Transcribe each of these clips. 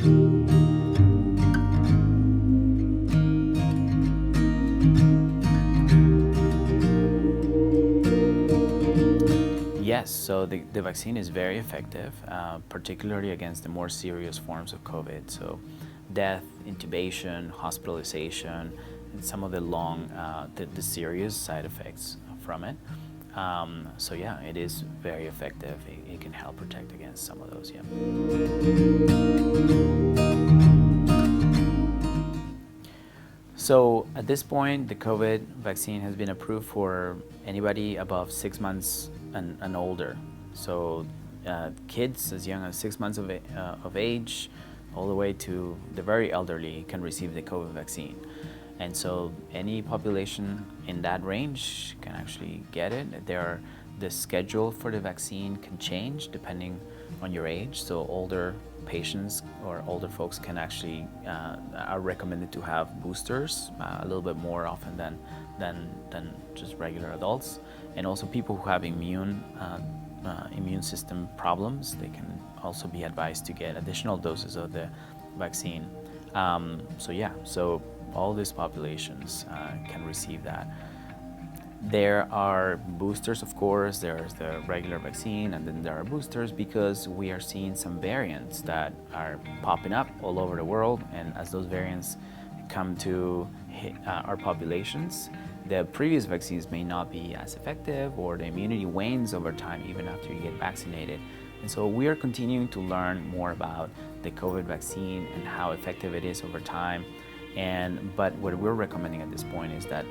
Yes, so the vaccine is very effective, particularly against the more serious forms of COVID. So death, intubation, hospitalization, and some of the the serious side effects from it. So yeah, it is very effective. It can help protect against some of those, yeah. So at this point, the COVID vaccine has been approved for anybody above 6 months and older. So kids as young as 6 months of age, all the way to the very elderly can receive the COVID vaccine. And so any population in that range can actually get it. The schedule for the vaccine can change depending on your age. So older patients or older folks can actually are recommended to have boosters a little bit more often than just regular adults. And also people who have immune system problems, they can also be advised to get additional doses of the vaccine. So all these populations can receive that. There are boosters, of course. There's the regular vaccine, and then there are boosters because we are seeing some variants that are popping up all over the world. And as those variants come to our populations, the previous vaccines may not be as effective, or the immunity wanes over time even after you get vaccinated. And so we are continuing to learn more about the COVID vaccine and how effective it is over time. But what we're recommending at this point is that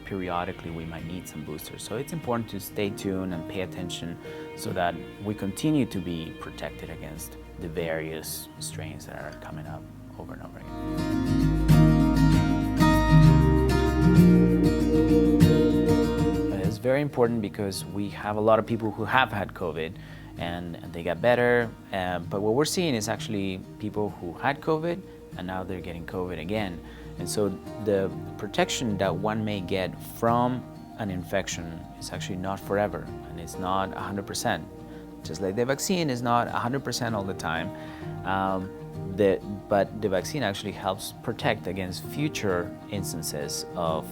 periodically we might need some boosters. So it's important to stay tuned and pay attention so that we continue to be protected against the various strains that are coming up over and over again. It's very important because we have a lot of people who have had COVID and they got better. But what we're seeing is actually people who had COVID and now they're getting COVID again. And so the protection that one may get from an infection is actually not forever, and it's not 100%. Just like the vaccine is not 100% all the time, but the vaccine actually helps protect against future instances of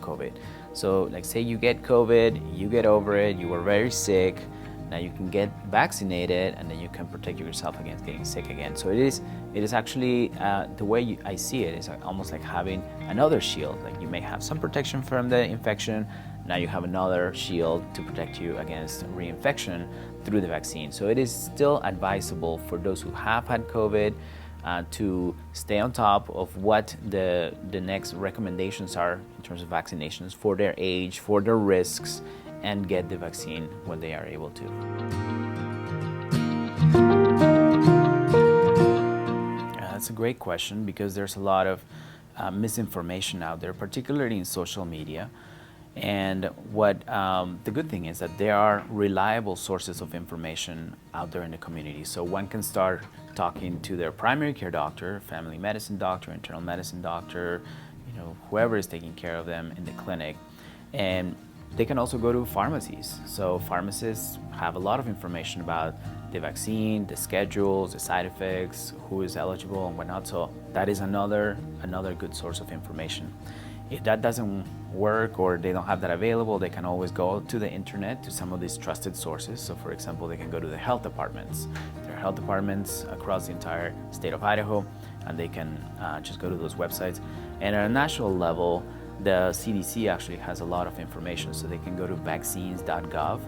COVID. So like say you get COVID, you get over it, you were very sick, now you can get vaccinated and then you can protect yourself against getting sick again. So it is actually, the way I see it is almost like having another shield. Like you may have some protection from the infection, now you have another shield to protect you against reinfection through the vaccine. So it is still advisable for those who have had COVID to stay on top of what the next recommendations are in terms of vaccinations for their age, for their risks, and get the vaccine when they are able to. That's a great question because there's a lot of misinformation out there, particularly in social media. And what the good thing is that there are reliable sources of information out there in the community. So one can start talking to their primary care doctor, family medicine doctor, internal medicine doctor, whoever is taking care of them in the clinic. And they can also go to pharmacies. So pharmacists have a lot of information about the vaccine, the schedules, the side effects, who is eligible and whatnot. So that is another good source of information. If that doesn't work or they don't have that available, they can always go to the internet to some of these trusted sources. So for example, they can go to the health departments. There are health departments across the entire state of Idaho, and they can just go to those websites. And at a national level, the CDC actually has a lot of information, so they can go to vaccines.gov,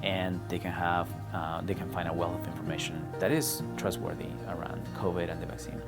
and they can find a wealth of information that is trustworthy around COVID and the vaccine.